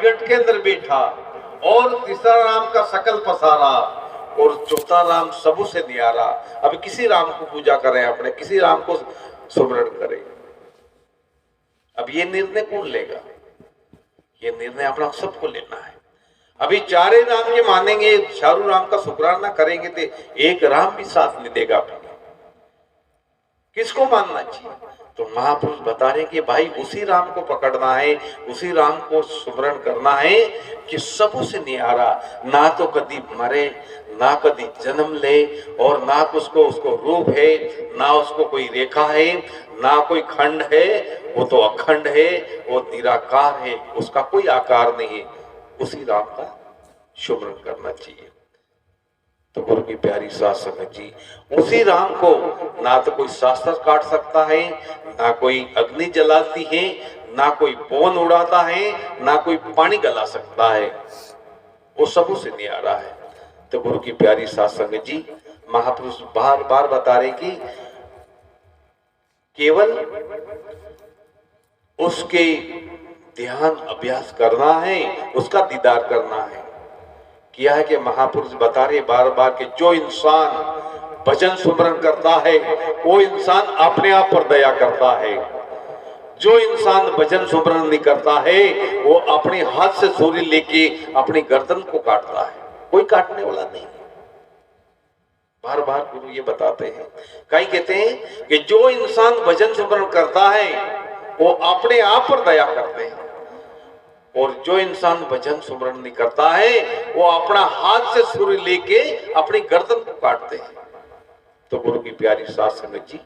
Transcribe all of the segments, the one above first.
गढ़ के अंदर बैठा, और तीसरा राम का सकल पसारा, और चौथा राम सबू से न्यारा। अब किसी राम को पूजा करें, अपने किसी राम को सुमरण करें। अब ये निर्णय कौन लेगा? ये निर्णय अपना सबको लेना है। अभी चारे राम ये मानेंगे, चारों राम का शुक्राना करेंगे तो एक राम भी साथ नहीं देगा अपने। किसको मानना चाहिए? तो महापुरुष बता रहे कि भाई उसी राम को पकड़ना है, उसी राम को सुमरण करना है कि सबू से न्यारा, ना तो कभी मरे, ना कभी जन्म ले, और ना उसको रूप है, ना उसको कोई रेखा है, ना कोई खंड है, वो तो अखंड है, वो निराकार है, उसका कोई आकार नहीं है। उसी राम का सुमरण करना चाहिए। तो गुरु की प्यारी साध संगत जी, उसी राम को ना तो कोई शास्त्र काट सकता है, ना कोई अग्नि जलाती है, ना कोई पवन उड़ाता है, ना कोई पानी गला सकता है, वो सबू से न्यारा है। तो गुरु की प्यारी साध संगत जी, महापुरुष बार बार बता रहे कि केवल उसके ध्यान अभ्यास करना है, उसका दीदार करना है। किया है कि महापुरुष बता रहे बार बार कि जो इंसान भजन सुमरण करता है वो इंसान अपने आप पर दया करता है। जो इंसान भजन सुमरण नहीं करता है वो अपने हाथ से छुरी लेके अपनी गर्दन को काटता है, कोई काटने वाला नहीं। बार बार गुरु ये बताते हैं। कई कहते हैं कि जो इंसान भजन सुमरण करता है वो अपने आप पर दया करते हैं, और जो इंसान भजन सुमरण नहीं करता है वो अपना हाथ से छुरी लेके अपनी गर्दन को काटते हैं। तो गुरु की प्यारी साध संगत जी,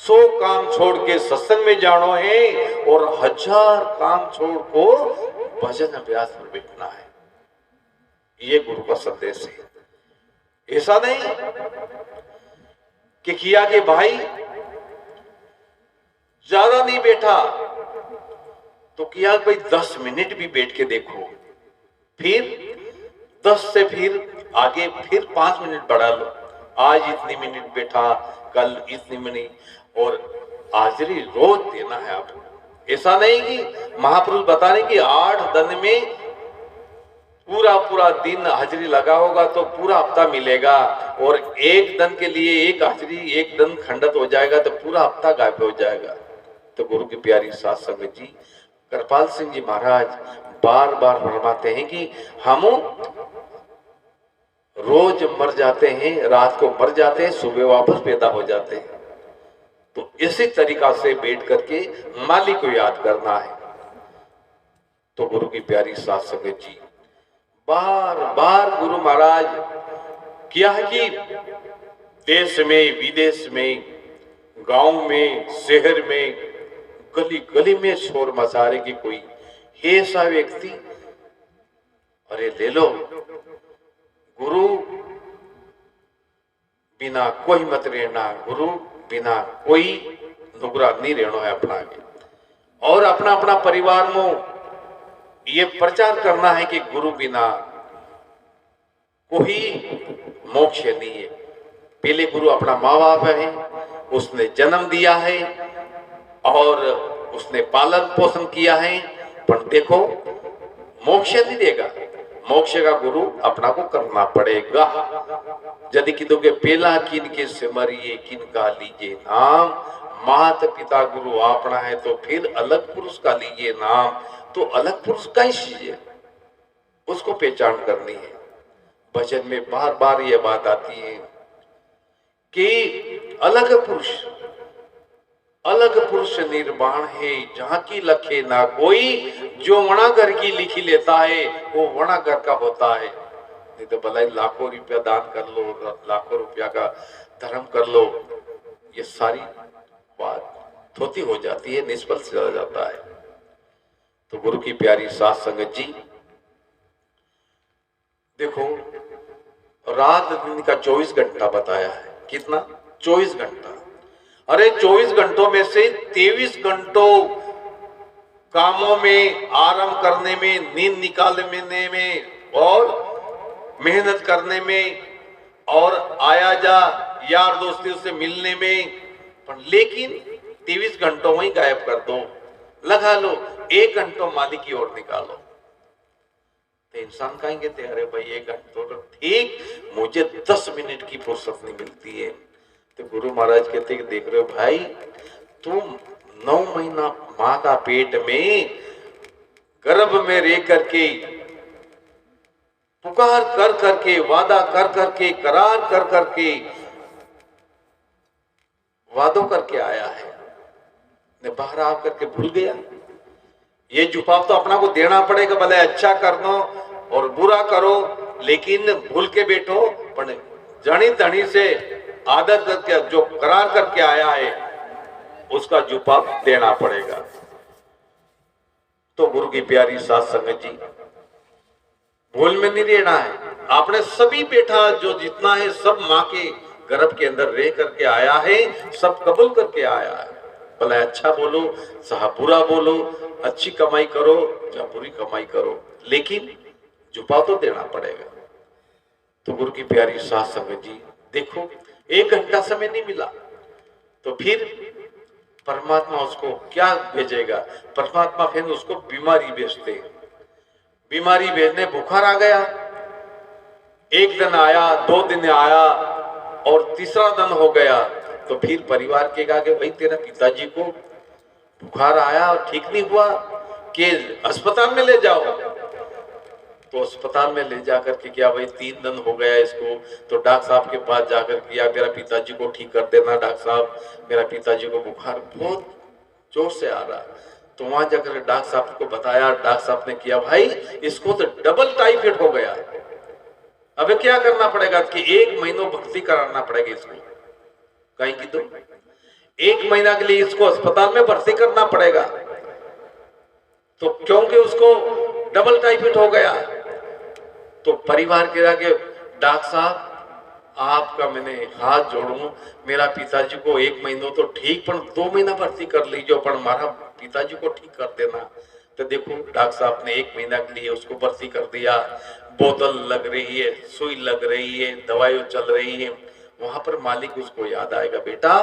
100 काम छोड़ के सत्संग में जानो है, और 1000 काम छोड़ को भजन अभ्यास में बैठना है। ये गुरु का संदेश है। ऐसा नहीं कि किया कि भाई ज्यादा नहीं बैठा तो किया भाई 10 मिनट भी बैठ के देखो, फिर 10 से फिर आगे फिर 5 मिनट बढ़ा लो। आज इतनी मिनट बैठा, कल इतनी मिनट, और हाजिरी रोज देना है आपको। ऐसा नहीं कि महापुरुष बता रहे कि 8 दिन में पूरा दिन हाजिरी लगा होगा तो पूरा हफ्ता मिलेगा, और एक दिन के लिए एक हाजिरी एक दिन खंडित हो जाएगा तो पूरा हफ्ता गायब हो जाएगा। तो गुरु की प्यारी साध संगत जी, कृपाल सिंह जी महाराज बार बार फरमाते हैं कि हम रोज मर जाते हैं, रात को मर जाते हैं, सुबह वापस पैदा हो जाते हैं। तो इसी तरीका से बैठ करके मालिक को याद करना है। तो गुरु की प्यारी साध संगत जी, बार बार गुरु महाराज किया है कि देश में, विदेश में, गांव में, शहर में, गली गली में शोर मचा रहे कि कोई ऐसा व्यक्ति, अरे ले लो गुरु बिना कोई मत रहना, गुरु बिना कोई नुगरा नहीं रहना है अपना आगे, और अपना अपना परिवार में ये प्रचार करना है कि गुरु बिना कोई मोक्ष नहीं है। पहले गुरु अपना माँ बाप है, उसने जन्म दिया है और उसने पालन पोषण किया है, पर देखो मोक्ष नहीं देगा, मोक्ष का गुरु अपना को करना पड़ेगा। यदि किदोगे पहला किन के सिमरिए किन का लीजिए नाम, माता पिता गुरु अपना है तो फिर अलग पुरुष का लीजिए नाम। तो अलग पुरुष का ही चीज, उसको पहचान करनी है। भजन में बार बार ये बात आती है कि अलग पुरुष निर्वाण है, जहां की लखे ना कोई, जो वणा घर की लिखी लेता है वो वणा घर का होता है। नहीं तो भला लाखों रुपया दान कर लो, लाखों रुपया का धर्म कर लो, ये सारी बात थोती हो जाती है, निष्फल से चला जाता है। तो गुरु की प्यारी साध संगत जी, देखो रात दिन का 24 घंटा बताया है। कितना? 24 घंटा। अरे 24 घंटों में से 23 घंटों कामों में, आराम करने में, नींद निकालने में और मेहनत करने में और आया जा यार दोस्तों से मिलने में, लेकिन 23 घंटों में ही गायब कर दो। लगा लो, 1 घंटा मालिक की ओर निकालो। तो इंसान कहेंगे थे अरे भाई 1 घंटा तो ठीक, मुझे 10 मिनट की फुर्सत नहीं मिलती है। तो गुरु महाराज कहते कि देख रहे हो भाई, तुम 9 महीना माँ का पेट में गर्भ में रह करके पुकार कर करके, वादा कर करके, करार कर करके, वादों करके आया है, ने बाहर आकर के भूल गया। ये जुपाव तो अपना को देना पड़ेगा, भले अच्छा करना और बुरा करो, लेकिन भूल के बैठो, पर जनी तनी से आदत करके जो करार करके आया है उसका जुपाव देना पड़ेगा। तो गुरु की प्यारी साथ संगत जी, भूल में नहीं रहना है। आपने सभी बेटा जो जितना है सब माँ के गर्भ के अंदर रह करके आया है, सब कबूल करके आया है। भले अच्छा बोलो चाहे बुरा बोलो, अच्छी कमाई करो या बुरी कमाई करो, लेकिन जुपाव तो देना पड़ेगा। तो गुरु की प्यारी साथ संगत जी, देखो 1 घंटा समय नहीं मिला तो फिर परमात्मा उसको क्या भेजेगा? परमात्मा फिर उसको बीमारी भेजते। बीमारी भेजने बुखार आ गया, 1 दिन आया, 2 दिन आया और तीसरा दिन हो गया, तो फिर परिवार के कहा कि भाई तेरा पिताजी को बुखार आया और ठीक नहीं हुआ, कि अस्पताल में ले जाओ। तो अस्पताल में ले जाकर के क्या भाई 3 दिन हो गया इसको, तो डॉक्टर साहब के पास जाकर किया, मेरा पिताजी को ठीक कर देना डॉक्टर साहब, मेरा पिताजी को बुखार बहुत जोर से आ रहा। तो वहां जाकर डॉक्टर साहब को बताया, डॉक्टर साहब ने किया भाई इसको तो डबल टाइफाइड हो गया, अब क्या करना पड़ेगा कि 1 महीना भर्ती कराना पड़ेगा इसको। कहीं की तो 1 महीना के लिए इसको अस्पताल में भर्ती करना पड़ेगा, तो क्योंकि उसको डबल टाइफाइड हो गया। तो परिवार के आगे डॉक्टर साहब आपका मैंने हाथ जोड़ू, मेरा पिताजी को 1 महीना तो ठीक, पर 2 महीना भर्ती कर लीजिए, पर हमारा पिताजी को ठीक कर देना। तो देखो डॉक्टर साहब ने 1 महीना के लिए उसको भर्ती कर दिया, बोतल लग रही है, सुई लग रही है, दवाई चल रही है। वहां पर मालिक उसको याद आएगा, बेटा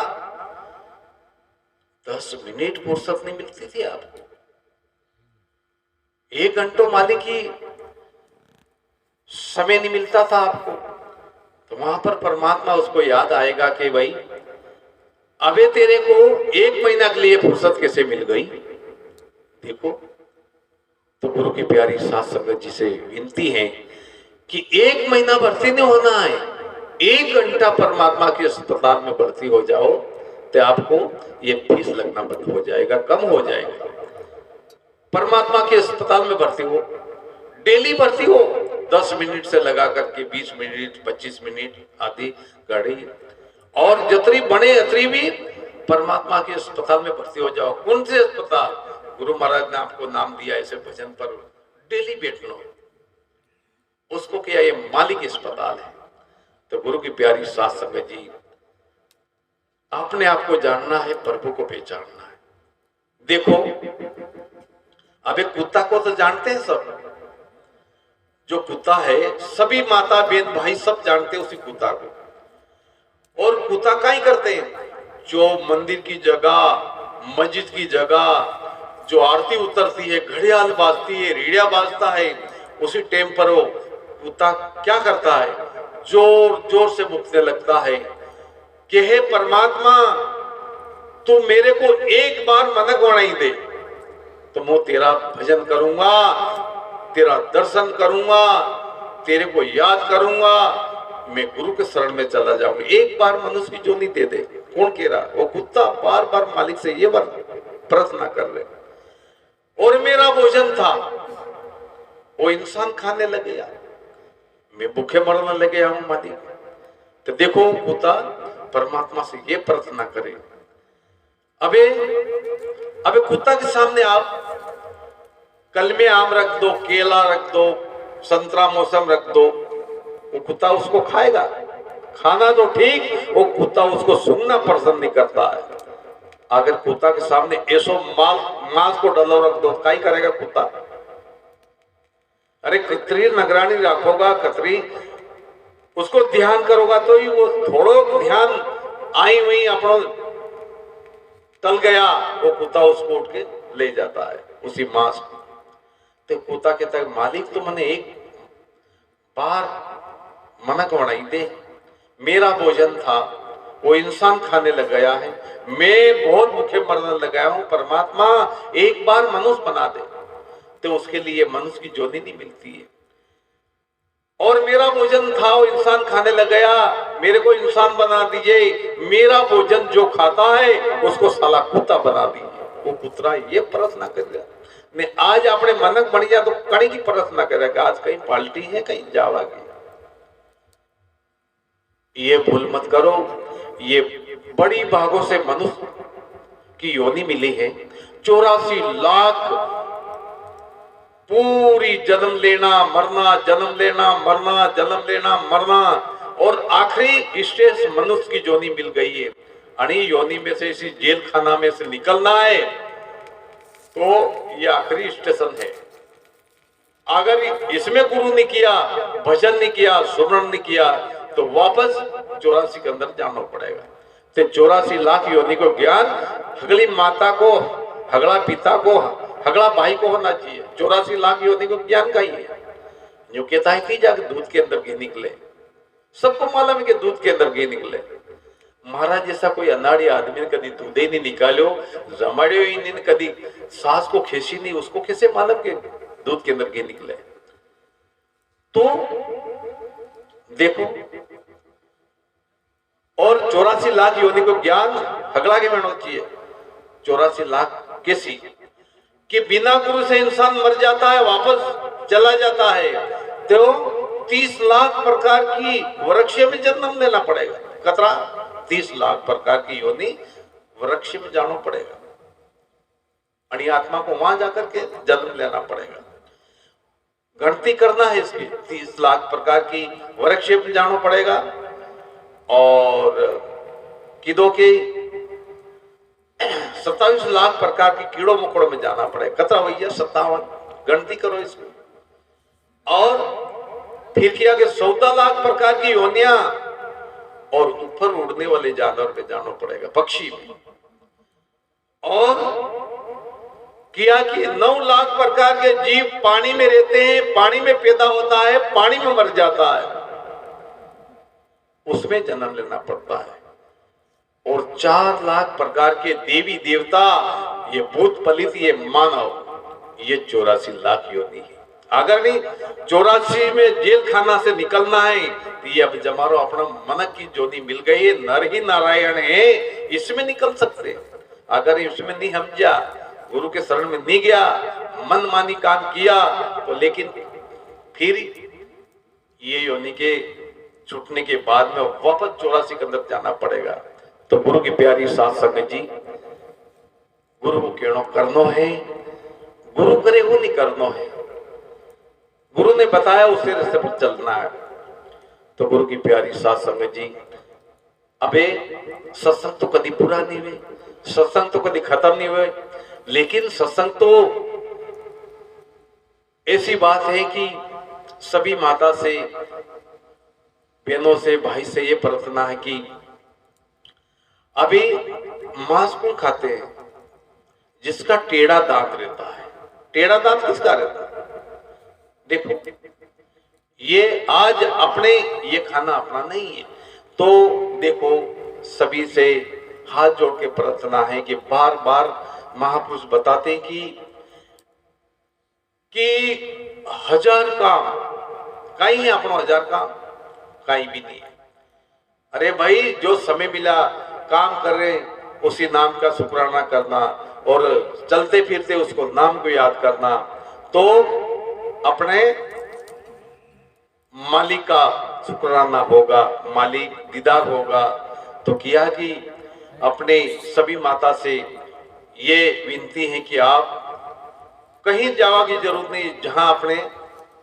10 मिनट फुर्सत नहीं मिलती थी आपको, 1 घंटा मालिक ही समय नहीं मिलता था आपको। तो वहां पर परमात्मा उसको याद आएगा कि भाई अबे तेरे को 1 महीना के लिए फुर्सत कैसे मिल गई। देखो, तो गुरु की प्यारी साथ संगत जी से विनती है कि 1 महीना भर्ती नहीं होना है, 1 घंटा परमात्मा के अस्पताल में भर्ती हो जाओ, तो आपको ये फीस लगना बंद हो जाएगा, कम हो जाएगा। परमात्मा के अस्पताल में भर्ती हो, डेली भर्ती हो, 10 मिनट से लगा करके 20 मिनट, 25 मिनट, आधी घड़ी, और जितनी बने अतरी भी परमात्मा के अस्पताल में भर्ती हो जाओ। कौन से अस्पताल? गुरु महाराज ने आपको नाम दिया ऐसे भजन पर डेली बैठना, उसको क्या ये मालिक अस्पताल है। तो गुरु की प्यारी साथ संगत जी, अपने आप को जानना है, प्रभु को पहचानना है। देखो अब एक कुत्ता को तो जानते हैं सब, जो कुत्ता है सभी माता बहन भाई सब जानते हैं उसी कुत्ता को। और कुत्ता क्या ही करते हैं, जो मंदिर की जगह, मस्जिद की जगह जो आरती उतरती है, घड़ियाल बाजती है, रेडिया बाजता है, उसी टाइम पर वो कुत्ता क्या करता है, जोर जोर से भूखने लगता है कि हे परमात्मा तू मेरे को एक बार मनक बनाई दे, तो मैं तेरा भजन करूंगा, तेरा दर्शन करूंगा, तेरे को याद करूंगा, मैं गुरु के शरण में चला जाऊंगा। एक बार मनुष्य की जोनी दे दे। कौन कह रहा? वो कुत्ता बार बार मालिक से ये प्रार्थना कर रहे। और मेरा भोजन था, वो इंसान खाने लगे यार, मैं भूखे मरने लगे हूं मालिक। तो देखो कुत्ता परमात्मा से ये प्रार्थना करे। अबे कुत्ता के सामने आप कलमे आम रख दो, केला रख दो, संतरा मौसम रख दो, वो कुत्ता उसको खाएगा? खाना तो ठीक, वो कुत्ता उसको सुनना पसंद नहीं करता है। अगर कुत्ता के सामने ऐसो मांस को डलो रख दो, क्या करेगा कुत्ता? अरे कतरी नगरानी रखोगा, कतरी उसको ध्यान करोगा तो ही वो थोड़ो ध्यान आई वही अपना तल गया, वो कुत्ता उसको उठ के ले जाता है उसी मांस को। तो कुत्ता कहता है मालिक तो मैंने एक बार मनक बनाई दे, मेरा भोजन था वो इंसान खाने लग गया है, मैं बहुत भूखे मरने लग गया हूं, परमात्मा एक बार मनुष्य बना दे। तो उसके लिए मनुष्य की जोनी नहीं मिलती है। और मेरा भोजन था वो इंसान खाने लग गया, मेरे को इंसान बना दीजिए, मेरा भोजन जो खाता है उसको साला कुत्ता बना दीजिए। वो कुतरा ये प्रार्थना करेगा, ने आज अपने मनक बन गया तो कहीं की प्रार्थना करेगा, आज कहीं पाल्टी है कहीं जावा की। ये भूल मत करो, ये बड़ी भागों से मनुष्य की योनि मिली है। 84 लाख पूरी जन्म लेना मरना, जन्म लेना मरना, जन्म लेना मरना, और आखिरी स्टेज मनुष्य की योनि मिल गई है। अणी योनि में से, इसी जेल खाना में से निकलना है तो ये आखिरी स्टेशन है। अगर इसमें गुरु ने किया, भजन नहीं किया, सुमरण नहीं किया, तो वापस 84 के अंदर जाना पड़ेगा। तो 84 लाख योनि को ज्ञान हगली माता को, हगला पिता को, हगला भाई को होना चाहिए। 84 लाख योनि को ज्ञान का ही है। जो कहता है कि जाकर दूध के अंदर घी निकले, सबको मालूम है कि दूध के अंदर घी निकले। महाराज जैसा कोई अनाड़ी आदमी ने कभी दूध ही नहीं निकालो, जमाड़ियो ही नहीं, कभी सास को खेसी नहीं, उसको कैसे मालूम के दूध के अंदर घी निकले। तो देखो, और 84 लाख योनि को ज्ञान हगला के होना चाहिए। 84 लाख कैसी कि बिना गुरु से इंसान मर जाता है, वापस चला जाता है, तो 30 लाख प्रकार की वृक्ष में जन्म लेना पड़ेगा। कतरा 30 लाख प्रकार की योनि वृक्ष में जाना पड़ेगा, अणी आत्मा को वहां जाकर के जन्म लेना पड़ेगा। गणती करना है इसकी, 30 लाख प्रकार की वृक्ष में जाना पड़ेगा, और किदो के 27 लाख प्रकार की कीड़ों मकोड़ों में जाना पड़ेगा। कतरा भैया 57, गणती करो इसको। और फिर किया कि 14 लाख प्रकार की योनियां, और ऊपर उड़ने वाले जानवर पे जाना पड़ेगा, पक्षी में। और किया कि 9 लाख प्रकार के जीव पानी में रहते हैं, पानी में पैदा होता है, पानी में मर जाता है, उसमें जन्म लेना पड़ता है। और 4 लाख प्रकार के देवी देवता, ये भूत पलित, ये मानव, ये 84 लाख योनि है। अगर नहीं 84 में जेल खाना से निकलना है तो ये अब जमारो अपना मनक की जोनी मिल गई है, नर ही नारायण है, इसमें निकल सकते। अगर इसमें नहीं हम जा, गुरु के शरण में नहीं गया, मनमानी काम किया, तो लेकिन फिर ये योनि के छूटने के बाद में वापस 84 के अंदर जाना पड़ेगा। तो गुरु की प्यारी साथ संगत जी, गुरु को कहना करनो है, गुरु करे वो नहीं करनो है, गुरु ने बताया उसे रास्ते पर चलना है। तो गुरु की प्यारी साथ संगत जी, अबे सत्संग तो कभी पूरा नहीं हुए, सत्संग तो कभी खत्म नहीं हुए, लेकिन सत्संग तो ऐसी बात है कि सभी माता से, बहनों से, भाई से ये प्रार्थना है कि अभी मांस कौन खाते हैं? जिसका टेढ़ा दांत रहता है। टेढ़ा दांत किसका रहता है? देखो, ये आज अपने ये खाना अपना नहीं है। तो देखो, सभी से हाथ जोड़ के प्रार्थना है कि बार बार महापुरुष बताते कि 1000 काम कहीं है, अपना 1000 काम कहीं भी नहीं है। अरे भाई, जो समय मिला काम कर रहे उसी नाम का शुक्राना करना, और चलते फिरते उसको नाम को याद करना, तो अपने मालिक का शुक्राना होगा, मालिक दीदार होगा। तो किया कि अपने सभी माता से ये विनती है कि आप कहीं जावा की जरूरत नहीं, जहां अपने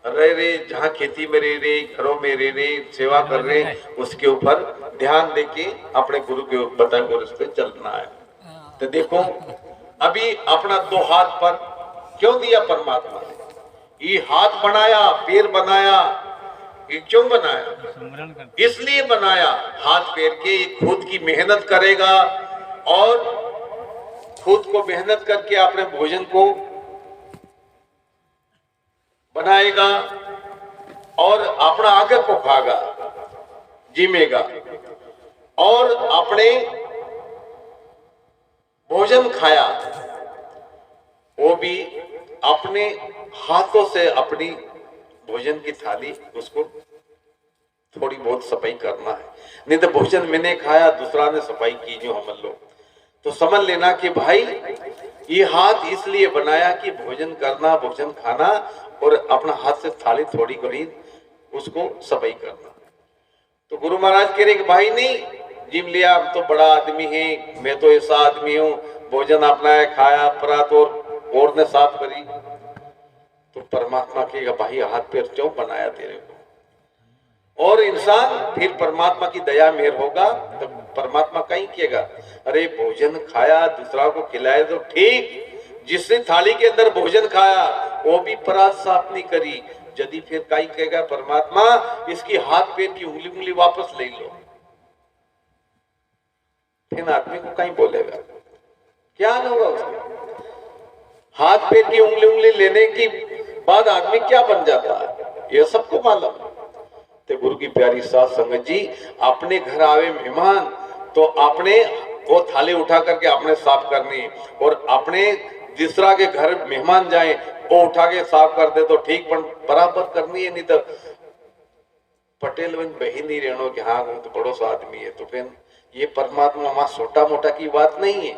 रह रहे, जहां खेती में रह रहे, घरों में रह रहे, सेवा कर रहे, उसके ऊपर ध्यान देके अपने गुरु के बताए गुरु पे चलना है। तो देखो, अभी अपना 2 हाथ पर क्यों दिया परमात्मा ने? ये हाथ बनाया, पैर बनाया, ये क्यों बनाया? इसलिए बनाया हाथ पैर के, खुद की मेहनत करेगा और खुद को मेहनत करके अपने भोजन को बनाएगा और अपना आगे को खाएगा, जिमेगा, और अपने भोजन खाया वो भी अपने हाथों से अपनी भोजन की थाली उसको थोड़ी बहुत सफाई करना है। नहीं तो भोजन मैंने खाया, दूसरा ने सफाई की जो समझ लो, तो समझ लेना कि भाई ये हाथ इसलिए बनाया कि भोजन करना, भोजन खाना और अपना हाथ से थाली थोड़ी घड़ी उसको सफाई करना। तो गुरु महाराज कह रहे कि भाई नहीं, जिम लिया, हम तो बड़ा आदमी है, मैं तो ऐसा आदमी हूँ, भोजन अपना है, खाया परात और ने साफ करी। तो परमात्मा कहेगा भाई हाथ पैर क्यों बनाया तेरे को? और इंसान फिर परमात्मा की दया मेहर होगा तो परमात्मा कहीं कहेगा अरे भोजन खाया, दूसरा को खिलाए तो ठीक, जिसने थाली के अंदर भोजन खाया वो भी परात साफ नहीं करी, यदि फिर कहीं कहेगा परमात्मा इसकी हाथ पैर की उंगली उंगली वापस ले लो, फिर आदमी को कहीं बोलेगा क्या होगा उसको? हाथ पैर की उंगली उंगली लेने की बाद आदमी क्या बन जाता है ये सबको मालूम। तो गुरु की प्यारी साथ संगत जी, अपने घर आवे मेहमान तो अपने वो थाली उठा करके अपने साफ करनी, और अपने दूसरा के घर मेहमान जाए वो उठा के साफ कर दे तो ठीक, पर बराबर करनी है। नहीं तो पटेल बहन नहीं रहना कि हाँ वो तो पड़ोस आदमी है, तो फिर ये परमात्मा वहां छोटा मोटा की बात नहीं है,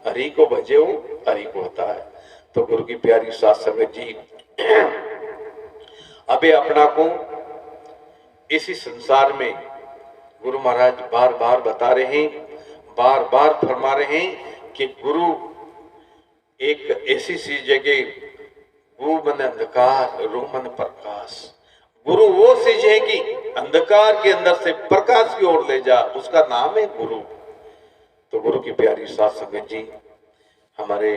हरि को भजे हो हरि को होता है। तो गुरु की प्यारी साथ संगत जी, अबे अपना को इसी संसार में गुरु महाराज बार बार बता रहे हैं, बार बार फरमा रहे हैं कि गुरु एक ऐसी सी जगह, गु मन अंधकार रू मन प्रकाश, गुरु वो चीज है कि अंधकार के अंदर से प्रकाश की ओर ले जा, उसका नाम है गुरु। तो गुरु की प्यारी साथ संगत जी, हमारे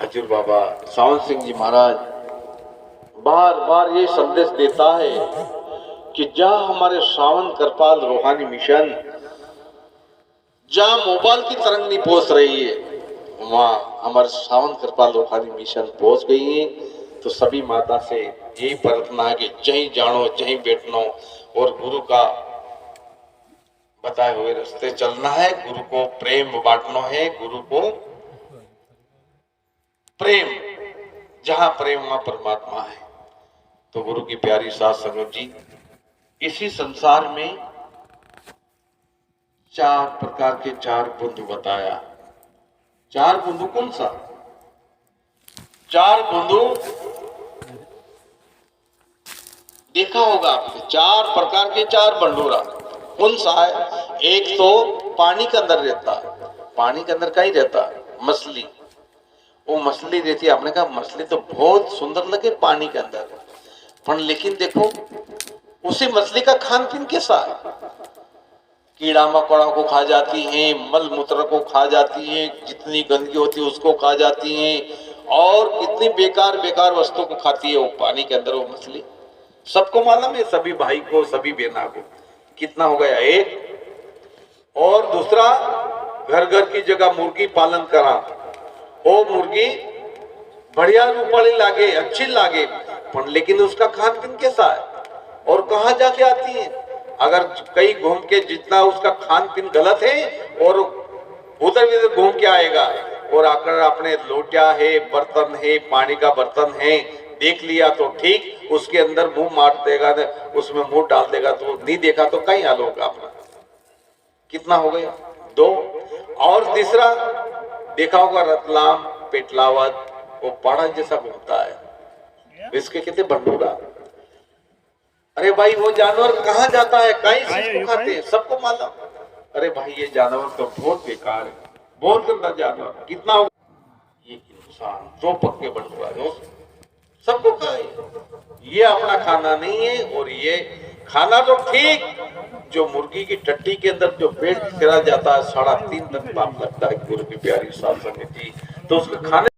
हजूर बाबा सावन सिंह जी महाराज बार बार ये संदेश देता है कि जहां हमारे सावन कृपाल रूहानी मिशन, जहां मोबाइल की तरंग नहीं पहुंच रही है, वहां हमारे सावन कृपाल रूहानी मिशन पहुंच गई है। तो सभी माता से यही प्रार्थना है कि जहीं जानो जहीं बैठनो और गुरु का बताए हुए रास्ते चलना है, गुरु को प्रेम बांटना है, गुरु को प्रेम, जहां प्रेम वहां परमात्मा है। तो गुरु की प्यारी साथ संगत जी, इसी संसार में चार प्रकार के चार बंधु बताया। चार बंधु कौन सा? चार बंधु देखा होगा आपने, चार प्रकार के चार बंडूरा कौन सा है? एक तो पानी के अंदर रहता है, पानी के अंदर क्या ही रहता है? मछली। वो मछली रहती है, आपने कहा मछली तो बहुत सुंदर लगे पानी के अंदर, पर लेकिन देखो उसी मछली का खान पीन कैसा है? कीड़ा मकोड़ा को खा जाती है, मल मूत्र को खा जाती है, जितनी गंदगी होती है उसको खा जाती है, और कितनी बेकार बेकार वस्तु को खाती है वो पानी के अंदर वो मछली। सबको मालूम है, सभी भाई को सभी बहना को। कितना हो गया? एक। और दूसरा, घर घर की जगह मुर्गी पालन करा, वो मुर्गी बढ़िया रूपाली लागे, अच्छी लागे, पर लेकिन उसका खान पीन कैसा है और कहाँ जाके आती है? अगर कहीं घूम के जितना उसका खान पीन गलत है और उधर इधर घूम के आएगा और आकर अपने लोटा है, बर्तन है, पानी का बर्तन है, देख लिया तो ठीक, उसके अंदर मुंह मार देगा, उसमें मुंह डाल देगा, तो नहीं देखा तो कहीं हाल होगा अपना। कितना हो गया? दो। और तीसरा देखा होगा रतलाम, पेटलावत, वो पाड़ा जैसा घूमता है, इसके कितने बंडूरा। अरे भाई वो जानवर कहाँ जाता है, कहीं चीज को खाते हैं, सबको मालूम। अरे भाई ये जानवर तो बहुत बेकार है, बहुत गंदा जानवर। कितना हो? ये इंसान दो पक्के बंडूरा जो सबको खाए, ये अपना खाना नहीं है। और ये खाना तो ठीक, जो मुर्गी की टट्टी के अंदर जो पेट फिरा जाता है 3.5 तक पाप लगता है, गुरु की प्यारी साथ संगत जी, तो उसके खाने